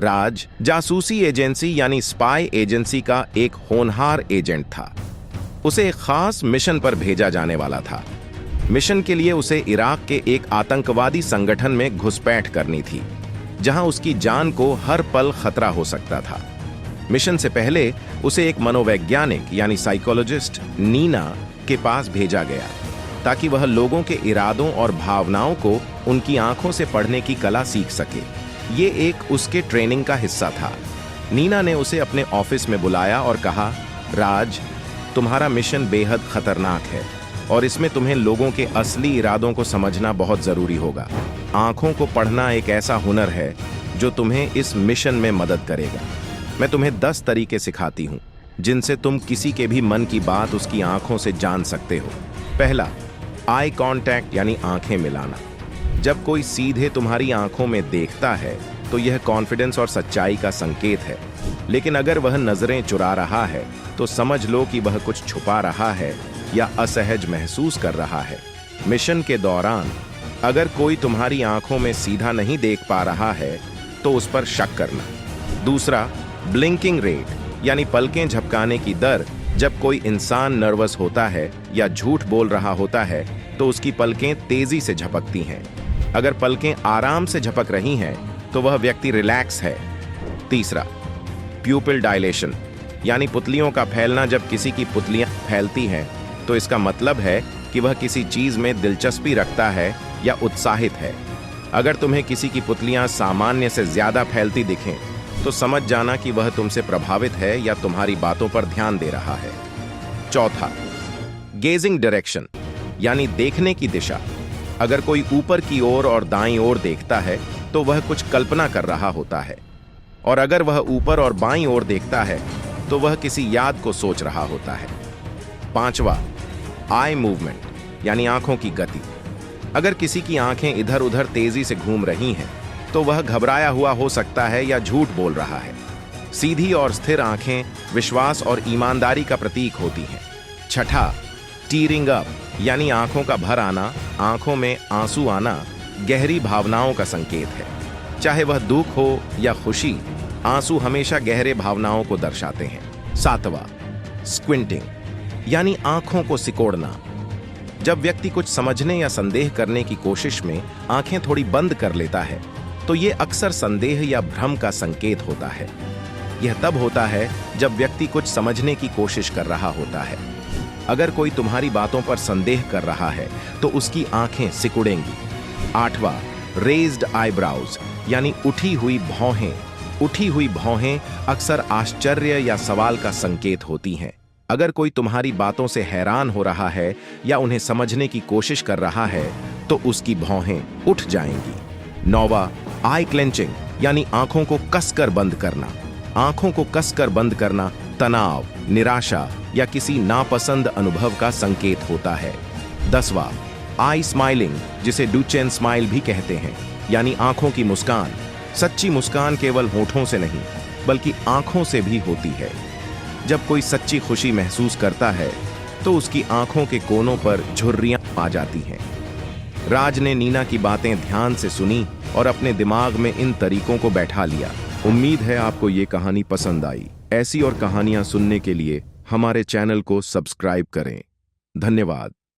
राज जासूसी एजेंसी यानी spy agency का एक होनहार एजेंट था। उसे एक खास मिशन पर भेजा जाने वाला था। मिशन के लिए उसे इराक के एक आतंकवादी संगठन में घुसपैठ करनी थी, जहां उसकी जान को हर पल खतरा हो सकता था। मिशन से पहले उसे एक मनोवैज्ञानिक यानी साइकोलॉजिस्ट नीना के पास भेजा गया, ताकि वह लोगों के इरादों और भावनाओं को उनकी आंखों से पढ़ने की कला सीख सके। ये एक उसके ट्रेनिंग का हिस्सा था। नीना ने उसे अपने ऑफिस में बुलाया और कहा, राज, तुम्हारा मिशन बेहद खतरनाक है और इसमें तुम्हें लोगों के असली इरादों को समझना बहुत जरूरी होगा। आंखों को पढ़ना एक ऐसा हुनर है जो तुम्हें इस मिशन में मदद करेगा। मैं तुम्हें 10 तरीके सिखाती हूं जिनसे तुम किसी के भी मन की बात उसकी आंखों से जान सकते हो। पहला, आई कांटेक्ट यानी आंखें मिलाना। जब कोई सीधे तुम्हारी आंखों में देखता है तो यह कॉन्फिडेंस और सच्चाई का संकेत है, लेकिन अगर वह नजरें चुरा रहा है तो समझ लो कि वह कुछ छुपा रहा है या असहज महसूस कर रहा है। मिशन के दौरान अगर कोई तुम्हारी आंखों में सीधा नहीं देख पा रहा है तो उस पर शक करना। दूसरा, ब्लिंकिंग रेट यानी पलकें झपकाने की दर। जब कोई इंसान नर्वस होता है या झूठ बोल रहा होता है तो उसकी पलकें तेजी से झपकती हैं। अगर पलकें आराम से झपक रही हैं तो वह व्यक्ति रिलैक्स है। तीसरा, प्यूपिल डायलेशन यानी पुतलियों का फैलना। जब किसी की पुतलियां फैलती हैं तो इसका मतलब है कि वह किसी चीज में दिलचस्पी रखता है या उत्साहित है। अगर तुम्हें किसी की पुतलियां सामान्य से ज्यादा फैलती दिखें तो समझ जाना कि वह तुमसे प्रभावित है या तुम्हारी बातों पर ध्यान दे रहा है। चौथा, गेजिंग डायरेक्शन यानी देखने की दिशा। अगर कोई ऊपर की ओर और दाईं ओर देखता है तो वह कुछ कल्पना कर रहा होता है, और अगर वह ऊपर और बाईं ओर देखता है तो वह किसी याद को सोच रहा होता है। पांचवा, आई मूवमेंट यानी आंखों की गति। अगर किसी की आंखें इधर उधर तेजी से घूम रही हैं तो वह घबराया हुआ हो सकता है या झूठ बोल रहा है। सीधी और स्थिर आंखें विश्वास और ईमानदारी का प्रतीक होती हैं। छठा, टीयरिंग अप यानी आंखों का भर आना। आंखों में आंसू आना गहरी भावनाओं का संकेत है। चाहे वह दुख हो या खुशी, आंसू हमेशा गहरे भावनाओं को दर्शाते हैं। सातवां, स्क्विंटिंग यानी आंखों को सिकोड़ना। जब व्यक्ति कुछ समझने या संदेह करने की कोशिश में आंखें थोड़ी बंद कर लेता है तो यह अक्सर संदेह या भ्रम का संकेत होता है। यह तब होता है जब व्यक्ति कुछ समझने की कोशिश कर रहा होता है। अगर कोई तुम्हारी बातों पर संदेह कर रहा है तो उसकी आंखें सिकुड़ेंगी। आठवां, रेज्ड आईब्राउज यानी उठी हुई भौहें। उठी हुई भौहें अक्सर आश्चर्य या सवाल का संकेत होती हैं। अगर कोई तुम्हारी बातों से हैरान हो रहा है या उन्हें समझने की कोशिश कर रहा है तो उसकी भौहें उठ जाएंगी। नौवां, आई क्लेंचिंग यानी आंखों को कसकर बंद करना। आंखों को कसकर बंद करना तनाव, निराशा या किसी नापसंद अनुभव का संकेत होता है। 10वां, आई स्माइलिंग जिसे डुचेन स्माइल भी कहते हैं, यानी आंखों की मुस्कान। सच्ची मुस्कान केवल होठों से नहीं बल्कि आंखों से भी होती है। जब कोई सच्ची खुशी महसूस करता है तो उसकी आंखों के कोनों पर झुर्रियां आ जाती हैं। राज ने नीना की बातें ध्यान से सुनी और अपने दिमाग में इन तरीकों को बैठा लिया। उम्मीद है आपको ये कहानी पसंद आई। ऐसी और कहानियां सुनने के लिए हमारे चैनल को सब्सक्राइब करें। धन्यवाद।